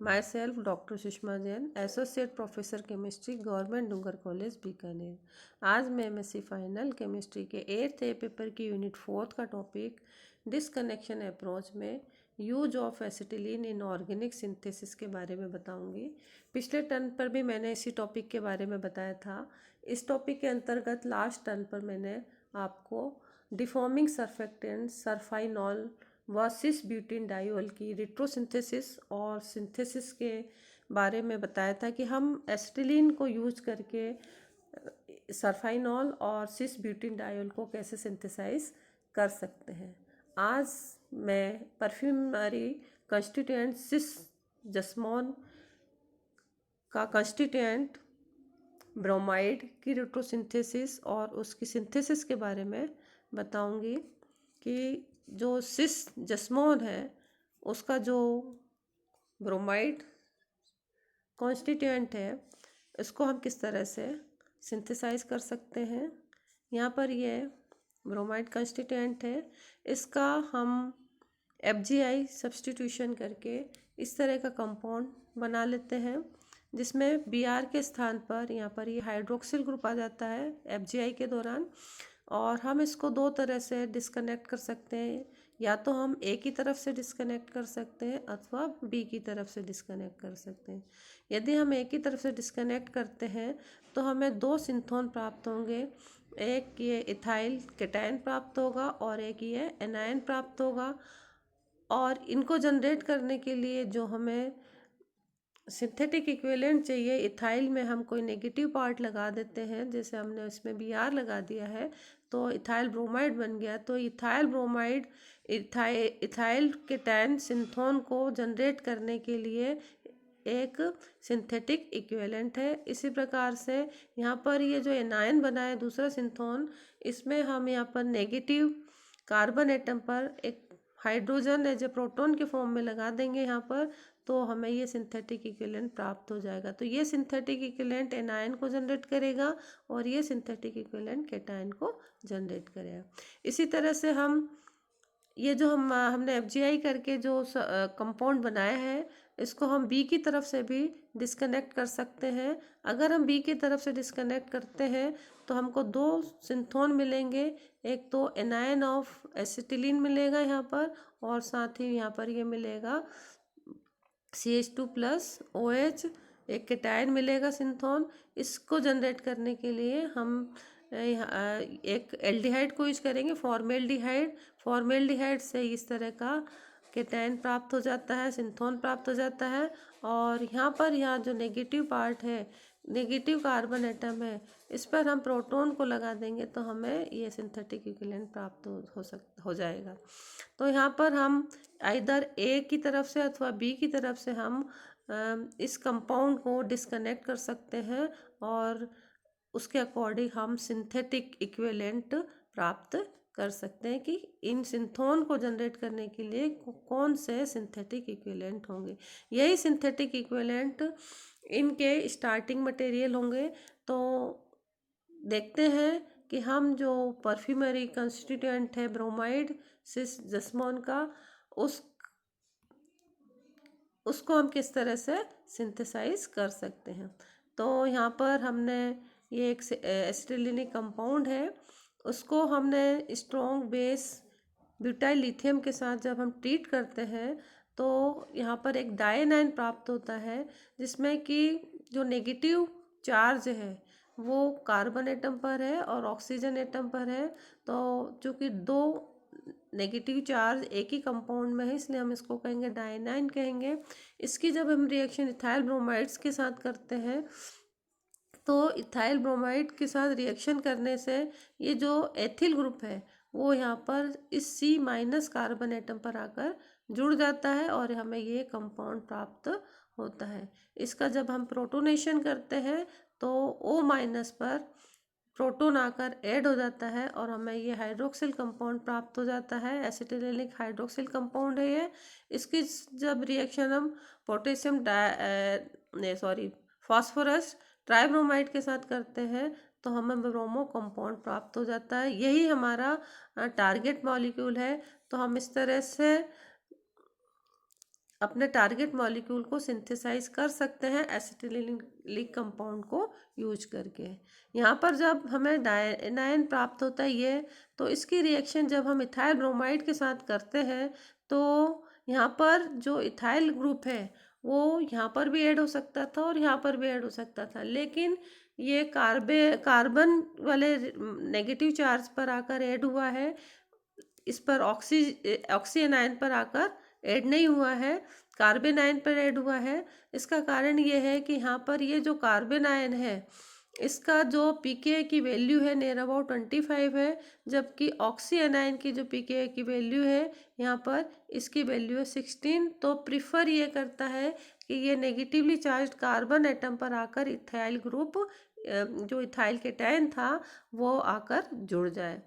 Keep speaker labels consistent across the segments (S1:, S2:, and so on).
S1: My self doctor Sushma Jain, associate professor chemistry, government Dungar college Bikaner. आज मैं MSc final chemistry के 8th ए paper की unit 4 का टॉपिक डिसकनेक्शन अप्रोच में use of acetylene in organic synthesis के बारे में बताऊंगी। पिछले टर्न पर भी मैंने इसी टॉपिक के बारे में बताया था। इस टॉपिक के अंतर्गत लास्ट टर्न पर मैंने आपको डिफॉर्मिंग सर्फेक्टेंट सरफाइनॉल व सिस ब्यूटीन डायोल की रिट्रोसिंथेसिस और सिंथेसिस के बारे में बताया था कि हम एसिटिलीन को यूज करके सरफाइनॉल और सिस ब्यूटीन डायोल को कैसे सिंथेसाइज कर सकते हैं। आज मैं परफ्यूमरी कंस्टिट्यूएंट सिस जस्मोन का कंस्टिट्यूएंट ब्रोमाइड की रिट्रोसिंथेसिस और उसकी सिंथेसिस के बारे में बताऊंगी कि जो सिस जस्मोन है उसका जो ब्रोमाइड कॉन्स्टिट्यूएंट है इसको हम किस तरह से सिंथेसाइज कर सकते हैं। यहाँ पर ये ब्रोमाइड कॉन्स्टिट्यूएंट है, इसका हम FgI सब्स्टिट्यूशन करके इस तरह का कंपाउंड बना लेते हैं जिसमें Br के स्थान पर यहाँ पर ये हाइड्रोक्सिल ग्रुप आ जाता है FgI के दौरान। और हम इसको दो तरह से डिस्कनेक्ट कर सकते हैं, या तो हम A की तरफ से डिस्कनेक्ट कर सकते हैं अथवा B की तरफ से डिस्कनेक्ट कर सकते हैं। यदि हम A की तरफ से डिस्कनेक्ट करते हैं तो हमें दो सिंथोन प्राप्त होंगे, एक ये इथाइल केटायन प्राप्त होगा और एक ये एनायन प्राप्त होगा। और इनको जनरेट करने के लिए जो हमें सिंथेटिक इक्विवेलेंट चाहिए, इथाइल में हम कोई नेगेटिव पार्ट लगा देते हैं, जैसे हमने इसमें Br लगा दिया है तो इथाइल ब्रोमाइड बन गया। तो इथाइल ब्रोमाइड इथाइल केटायन सिंथोन को जनरेट करने के लिए एक सिंथेटिक इक्विवेलेंट है। इसी प्रकार से यहाँ पर ये जो एनायन बना है दूसरा सिंथोन, इसमें हम यहाँ पर नेगेटिव कार्बन एटम पर एक हाइड्रोजन एज ए प्रोटॉन के फॉर्म में लगा देंगे यहाँ पर, तो हमें ये सिंथेटिक इक्विवेलेंट प्राप्त हो जाएगा। तो ये सिंथेटिक इक्विवेलेंट एनायन को जनरेट करेगा और ये सिंथेटिक इक्विवेलेंट केटायन को जनरेट करेगा। इसी तरह से हम ये जो हमने FgI करके जो कंपाउंड बनाया है इसको हम B की तरफ से भी डिस्कनेक्ट कर सकते हैं। अगर हम B की तरफ से डिस्कनेक्ट करते हैं तो हमको दो सिंथोन मिलेंगे, एक तो एनायन ऑफ एसिटिलीन मिलेगा यहाँ पर और साथ ही यहाँ पर ये मिलेगा CH2+OH, एक केटायन मिलेगा सिंथोन। इसको जनरेट करने के लिए हम एक एल्डिहाइड को यूज करेंगे, फॉर्मेल्डिहाइड से इस तरह का केटायन प्राप्त हो जाता है, सिंथोन प्राप्त हो जाता है। और यहाँ जो नेगेटिव पार्ट है, नेगेटिव कार्बन एटम है, इस पर हम प्रोटॉन को लगा देंगे तो हमें ये सिंथेटिक इक्विवेलेंट प्राप्त हो जाएगा। तो यहाँ पर हम आइदर A की तरफ से अथवा B की तरफ से हम इस कंपाउंड को डिस्कनेक्ट कर सकते हैं और उसके अकॉर्डिंग हम सिंथेटिक इक्विवेलेंट प्राप्त कर सकते हैं कि इन सिंथोन को जनरेट करने के लिए कौन से सिंथेटिक इक्विवेलेंट होंगे। यही सिंथेटिक इक्विवेलेंट इनके स्टार्टिंग मटेरियल होंगे। तो देखते हैं कि हम जो परफ्यूमरी कंस्टिट्यूएंट है ब्रोमाइड सिस जस्मोन का, उसको हम किस तरह से सिंथेसाइज कर सकते हैं। तो यहाँ पर हमने ये एक एसिटिलीनिक कंपाउंड है, उसको हमने स्ट्रॉन्ग बेस ब्यूटाइल लिथियम के साथ जब हम ट्रीट करते हैं तो यहाँ पर एक डायनाइन प्राप्त होता है जिसमें कि जो नेगेटिव चार्ज है वो कार्बन एटम पर है और ऑक्सीजन एटम पर है। तो चूँकि दो नेगेटिव चार्ज एक ही कंपाउंड में है इसलिए हम इसको कहेंगे डायनाइन कहेंगे। इसकी जब हम रिएक्शन इथाइल ब्रोमाइड्स के साथ करते हैं तो इथाइल ब्रोमाइड के साथ रिएक्शन करने से ये जो एथिल ग्रुप है वो यहाँ पर इस C- कार्बन एटम पर आकर जुड़ जाता है और हमें ये कंपाउंड प्राप्त होता है। इसका जब हम प्रोटोनेशन करते हैं तो O- पर प्रोटॉन आकर ऐड हो जाता है और हमें ये हाइड्रोक्सिल कंपाउंड प्राप्त हो जाता है, एसिटिलिक हाइड्रोक्सिल कंपाउंड है ये। इसकी जब रिएक्शन हम पोटेशियम फास्फोरस ट्राइब्रोमाइड के साथ करते हैं तो हमें ब्रोमो कंपाउंड प्राप्त हो जाता है। यही हमारा टारगेट मॉलिक्यूल है। तो हम इस तरह से अपने टारगेट मॉलिक्यूल को सिंथेसाइज कर सकते हैं एसिटिलिनिक कंपाउंड को यूज करके। यहाँ पर जब हमें डायनाइन प्राप्त होता है ये, तो इसकी रिएक्शन जब हम इथाइल ब्रोमाइड के साथ करते हैं तो यहाँ पर जो इथाइल ग्रुप है वो यहाँ पर भी ऐड हो सकता था और यहाँ पर भी ऐड हो सकता था, लेकिन ये कार्बन वाले नेगेटिव चार्ज पर आकर ऐड हुआ है, इस पर ऑक्सी एनायन पर आकर ऐड नहीं हुआ है, कार्बन आयन पर ऐड हुआ है। इसका कारण ये है कि यहाँ पर ये जो कार्बन आयन है इसका जो पीके की वैल्यू है नियर अबाउट 25 है, जबकि ऑक्सी एनायन की जो पीके की वैल्यू है यहाँ पर इसकी वैल्यू है 16। तो प्रिफर ये करता है कि ये नेगेटिवली चार्ज कार्बन एटम पर आकर इथाइल ग्रुप जो इथाइल केटायन था वो आकर जुड़ जाए।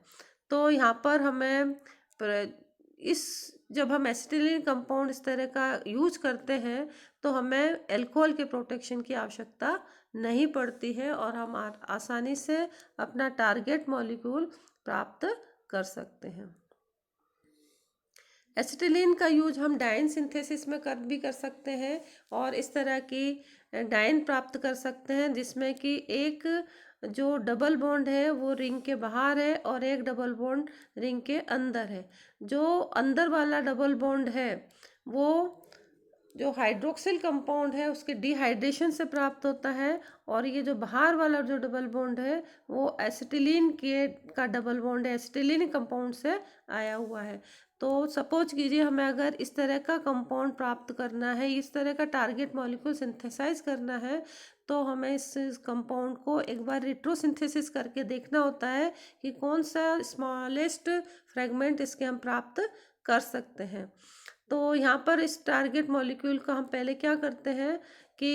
S1: तो यहाँ पर हमें इस जब हम एसिटिलीन कंपाउंड इस तरह का यूज करते हैं तो हमें अल्कोहल के प्रोटेक्शन की आवश्यकता नहीं पड़ती है और हम आसानी से अपना टारगेट मॉलिक्यूल प्राप्त कर सकते हैं। एसिटिलीन का यूज हम डाइन सिंथेसिस में भी कर सकते हैं और इस तरह की डाइन प्राप्त कर सकते हैं जिसमें कि एक जो डबल बॉन्ड है वो रिंग के बाहर है और एक डबल बॉन्ड रिंग के अंदर है। जो अंदर वाला डबल बॉन्ड है वो जो हाइड्रोक्सिल कंपाउंड है उसके डिहाइड्रेशन से प्राप्त होता है और ये जो बाहर वाला जो डबल बॉन्ड है वो एसिटिलीन के का डबल बॉन्ड है, एसिटिलीन कंपाउंड से आया हुआ है। तो सपोज कीजिए हमें अगर इस तरह का कंपाउंड प्राप्त करना है, इस तरह का टारगेट मॉलिक्यूल सिंथेसाइज करना है, तो हमें इस कंपाउंड को एक बार रिट्रोसिंथेसिस करके देखना होता है कि कौन सा स्मॉलेस्ट फ्रेगमेंट इसके हम प्राप्त कर सकते हैं। तो यहाँ पर इस टारगेट मॉलिक्यूल का हम पहले क्या करते हैं कि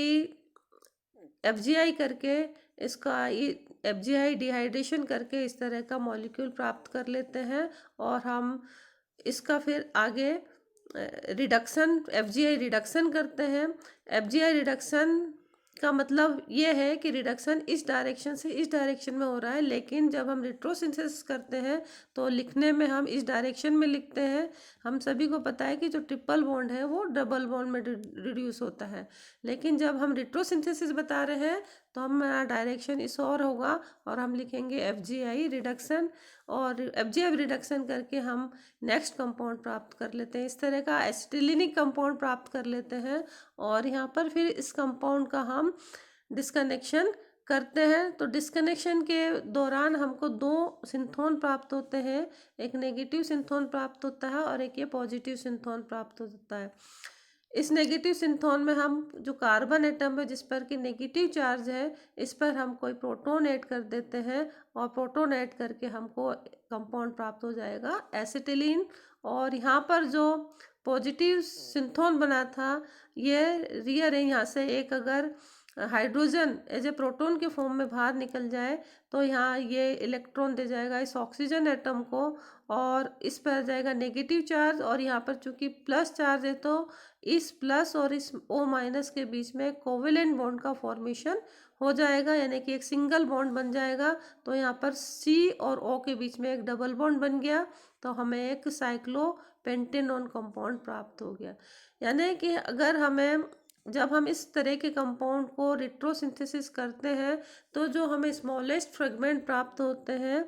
S1: एफजीआई करके इसका एफजीआई डिहाइड्रेशन करके इस तरह का मॉलिक्यूल प्राप्त कर लेते हैं और हम इसका फिर आगे रिडक्शन एफजीआई रिडक्शन करते हैं। एफजीआई रिडक्शन का मतलब ये है कि रिडक्शन इस डायरेक्शन से इस डायरेक्शन में हो रहा है, लेकिन जब हम रिट्रोसिंथेसिस करते हैं तो लिखने में हम इस डायरेक्शन में लिखते हैं। हम सभी को पता है कि जो ट्रिपल बॉन्ड है वो डबल बॉन्ड में रिड्यूस होता है, लेकिन जब हम रिट्रोसिंथेसिस बता रहे हैं तो हमारा डायरेक्शन इस और होगा और हम लिखेंगे एफजीआई रिडक्शन और एफजीआई रिडक्शन करके हम नेक्स्ट कंपाउंड प्राप्त कर लेते हैं। इस तरह का एसिटिलिनिक कंपाउंड प्राप्त कर लेते हैं और यहाँ पर फिर इस कंपाउंड का हम डिस्कनेक्शन करते हैं। तो डिस्कनेक्शन के दौरान हमको दो सिंथोन प्राप्त होते हैं, एक नेगेटिव सिंथोन प्राप्त होता है और एक ये पॉजिटिव सिंथोन प्राप्त होता है। इस नेगेटिव सिंथोन में हम जो कार्बन एटम है जिस पर कि नेगेटिव चार्ज है इस पर हम कोई प्रोटॉन ऐड कर देते हैं और प्रोटॉन ऐड करके हमको कंपाउंड प्राप्त हो जाएगा एसिटिलीन। और यहाँ पर जो पॉजिटिव सिंथोन बना था ये रियर है, यहाँ से एक अगर हाइड्रोजन एज ए प्रोटॉन के फॉर्म में बाहर निकल जाए तो यहाँ ये इलेक्ट्रॉन दे जाएगा इस ऑक्सीजन एटम को और इस पर आ जाएगा नेगेटिव चार्ज और यहाँ पर चूंकि प्लस चार्ज है तो इस प्लस और इस O माइनस के बीच में कोवेलेंट बॉन्ड का फॉर्मेशन हो जाएगा, यानी कि एक सिंगल बॉन्ड बन जाएगा। तो यहाँ पर C और O के बीच में एक डबल बॉन्ड बन गया तो हमें एक साइक्लोपेंटेनॉन कंपाउंड प्राप्त हो गया। यानी कि अगर हमें जब हम इस तरह के कंपाउंड को रिट्रोसिंथेसिस करते हैं तो जो हमें स्मॉलेस्ट फ्रेगमेंट प्राप्त होते हैं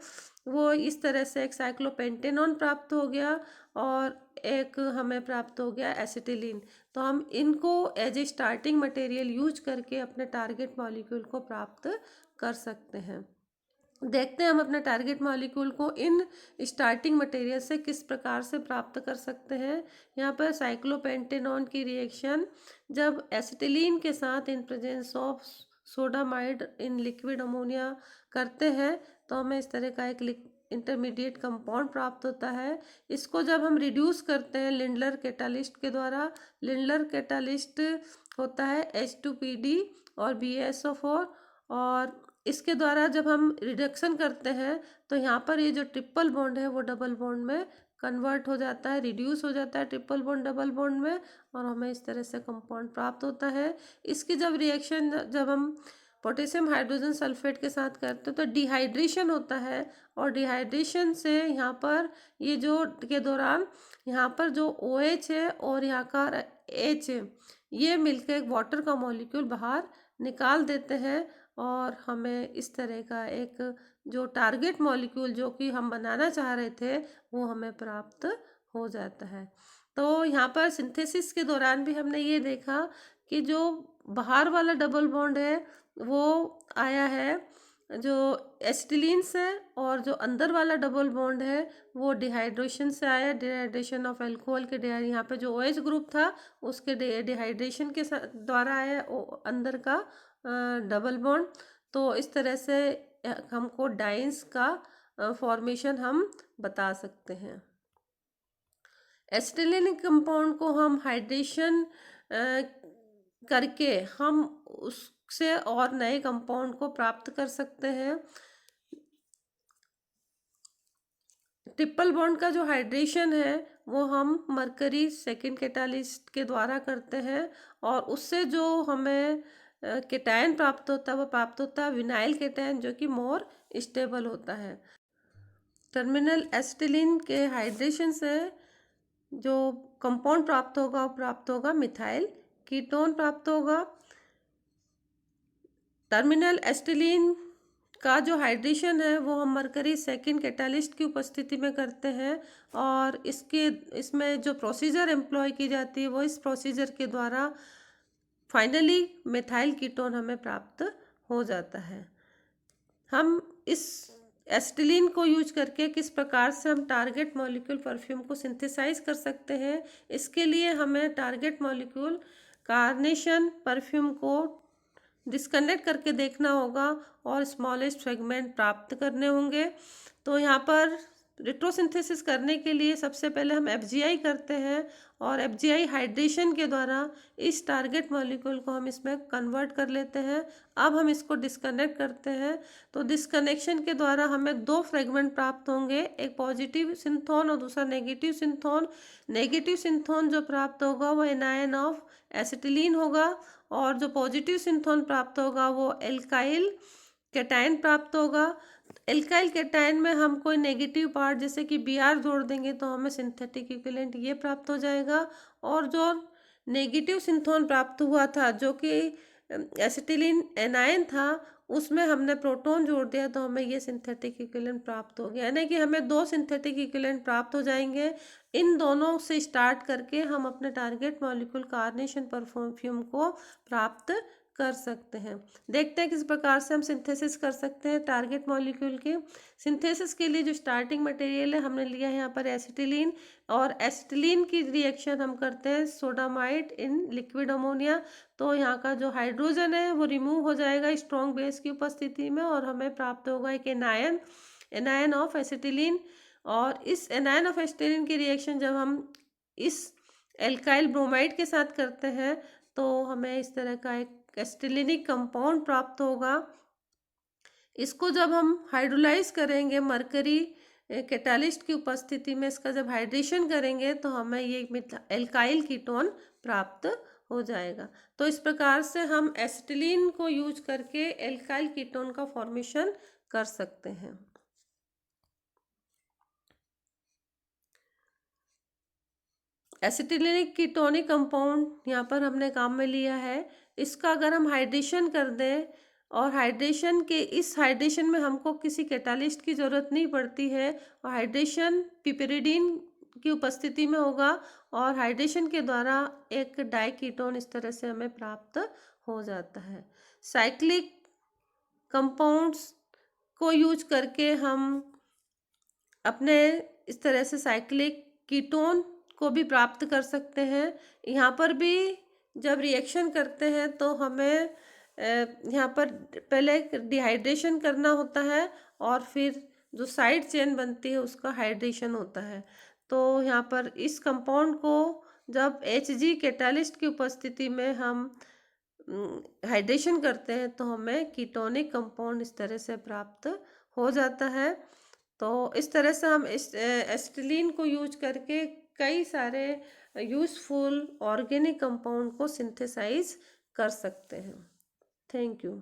S1: वो इस तरह से एक साइक्लोपेंटेनॉन प्राप्त हो गया और एक हमें प्राप्त हो गया एसिटिलीन। तो हम इनको as a starting material use करके अपने टारगेट मॉलिक्यूल को प्राप्त कर सकते हैं। देखते हैं हम अपने टारगेट मॉलिक्यूल को इन स्टार्टिंग मटेरियल से किस प्रकार से प्राप्त कर सकते हैं। यहाँ पर साइक्लोपेंटेनॉन की रिएक्शन जब एसिटिलीन के साथ in presence of sodamide in liquid ammonia करते हैं तो हमें इस तरह का एक इंटरमीडिएट कंपाउंड प्राप्त होता है। इसको जब हम रिड्यूस करते हैं लिंडलर कैटालिस्ट के द्वारा, लिंडलर कैटालिस्ट होता है H2PD और BaSO4 और इसके द्वारा जब हम रिडक्शन करते हैं तो यहाँ पर ये जो ट्रिपल बॉन्ड है वो डबल बॉन्ड में कन्वर्ट हो जाता है, रिड्यूस हो जाता है ट्रिपल बॉन्ड डबल बॉन्ड में और हमें इस तरह से कंपाउंड प्राप्त होता है। इसकी जब रिएक्शन जब हम पोटेशियम हाइड्रोजन सल्फेट के साथ करते हैं तो डिहाइड्रेशन होता है और डिहाइड्रेशन से यहाँ पर ये जो के दौरान यहाँ पर जो OH है और यहाँ का H, ये मिलकर एक वाटर का मॉलिक्यूल बाहर निकाल देते हैं और हमें इस तरह का एक जो टारगेट मॉलिक्यूल जो कि हम बनाना चाह रहे थे वो हमें प्राप्त हो जाता है। तो यहाँ पर सिंथेसिस के दौरान भी हमने ये देखा कि जो बाहर वाला डबल बॉन्ड है वो आया है जो एसिटिलीन से, और जो अंदर वाला डबल बॉन्ड है वो डिहाइड्रेशन से आया, डिहाइड्रेशन ऑफ अल्कोहल के यहाँ पे जो OH ग्रुप था उसके डिहाइड्रेशन के द्वारा आया अंदर का डबल बॉन्ड। तो इस तरह से हमको डाइन्स का फॉर्मेशन हम बता सकते हैं। एसिटिलीनिक कंपाउंड को हम हाइड्रेशन करके हम उससे और नए कंपाउंड को प्राप्त कर सकते हैं। ट्रिपल बॉन्ड का जो हाइड्रेशन है वो हम मरकरी सेकेंड कैटालिस्ट के द्वारा करते हैं और उससे जो हमें केटायन प्राप्त होता है वो प्राप्त होता है विनाइल केटायन, जो कि मोर स्टेबल होता है। टर्मिनल एसिटिलीन के हाइड्रेशन से जो कंपाउंड प्राप्त होगा वो प्राप्त होगा मिथाइल कीटोन प्राप्त होगा। टर्मिनल एसिटिलीन का जो हाइड्रेशन है वो हम मरकरी सेकेंड कैटालिस्ट की उपस्थिति में करते हैं और इसमें जो प्रोसीजर एम्प्लॉय की जाती है वो इस प्रोसीजर के द्वारा फाइनली मिथाइल कीटोन हमें प्राप्त हो जाता है। हम इस एसिटिलीन को यूज करके किस प्रकार से हम टारगेट मॉलिक्यूल परफ्यूम को सिंथेसाइज कर सकते हैं, इसके लिए हमें टारगेट मॉलिक्यूल कार्नेशन परफ्यूम को डिस्कनेक्ट करके देखना होगा और स्मॉलेस्ट फ्रेगमेंट प्राप्त करने होंगे। तो यहाँ पर रेट्रोसिंथेसिस करने के लिए सबसे पहले हम FGI करते हैं और FGI हाइड्रेशन के द्वारा इस टारगेट मॉलिक्यूल को हम इसमें कन्वर्ट कर लेते हैं। अब हम इसको डिस्कनेक्ट करते हैं तो डिस्कनेक्शन के द्वारा हमें दो फ्रेगमेंट प्राप्त होंगे, एक पॉजिटिव सिंथोन और दूसरा नेगेटिव सिंथोन। नेगेटिव सिंथोन जो प्राप्त होगा वो एनायन ऑफ एसिटिलीन होगा और जो पॉजिटिव सिंथोन प्राप्त होगा वो एल्काइल कैटायन प्राप्त होगा। एल्काइल कैटायन में हम कोई नेगेटिव पार्ट जैसे कि Br जोड़ देंगे तो हमें सिंथेटिक इक्विवेलेंट ये प्राप्त हो जाएगा, और जो नेगेटिव सिंथोन प्राप्त हुआ था जो कि एसिटिलीन एनायन था उसमें हमने प्रोटॉन जोड़ दिया तो हमें ये सिंथेटिक इक्विवेलेंट प्राप्त हो गया, यानी कि हमें दो सिंथेटिक इक्विवेलेंट प्राप्त हो जाएंगे। इन दोनों से स्टार्ट करके हम अपने टारगेट मॉलिक्यूल कार्नेशन परफ्यूम को प्राप्त कर सकते हैं। देखते हैं किस प्रकार से हम सिंथेसिस कर सकते हैं टारगेट मॉलिक्यूल के। सिंथेसिस के लिए जो स्टार्टिंग मटेरियल है हमने लिया है यहाँ पर एसिटिलीन, और एसिटिलीन की रिएक्शन हम करते हैं सोडामाइड इन लिक्विड अमोनिया। तो यहाँ का जो हाइड्रोजन है वो रिमूव हो जाएगा स्ट्रॉन्ग बेस की उपस्थिति में और हमें प्राप्त होगा एक एनायन ऑफ एसिटिलीन। और इस एनायन ऑफ एसिटिलीन की रिएक्शन जब हम इस एल्काइल ब्रोमाइड के साथ करते हैं तो हमें इस तरह का एक एसिटिलीनिक कंपाउंड प्राप्त होगा। इसको जब हम हाइड्रोलाइज करेंगे मरकरी कैटालिस्ट की उपस्थिति में, इसका जब हाइड्रेशन करेंगे तो हमें ये एल्काइल कीटोन प्राप्त हो जाएगा। तो इस प्रकार से हम एसिटिलीन को यूज करके एल्काइल कीटोन का फॉर्मेशन कर सकते हैं। एसिटिलीनिक कीटोनिक कंपाउंड यहाँ पर हमने काम में लिया है। इसका अगर हम हाइड्रेशन कर दें और इस हाइड्रेशन में हमको किसी कैटालिस्ट की ज़रूरत नहीं पड़ती है और हाइड्रेशन पिपेरिडीन की उपस्थिति में होगा और हाइड्रेशन के द्वारा एक डाइकीटोन इस तरह से हमें प्राप्त हो जाता है। साइक्लिक कंपाउंड्स को यूज करके हम अपने इस तरह से साइक्लिक कीटोन को भी प्राप्त कर सकते हैं। यहाँ पर भी जब रिएक्शन करते हैं तो हमें यहाँ पर पहले डिहाइड्रेशन करना होता है और फिर जो साइड चेन बनती है उसका हाइड्रेशन होता है। तो यहाँ पर इस कंपाउंड को जब Hg कैटालिस्ट की उपस्थिति में हम हाइड्रेशन करते हैं तो हमें कीटोनिक कंपाउंड इस तरह से प्राप्त हो जाता है। तो इस तरह से हम इस एसिटिलीन को यूज करके कई सारे यूज़फुल ऑर्गेनिक कंपाउंड को सिंथेसाइज कर सकते हैं। Thank you.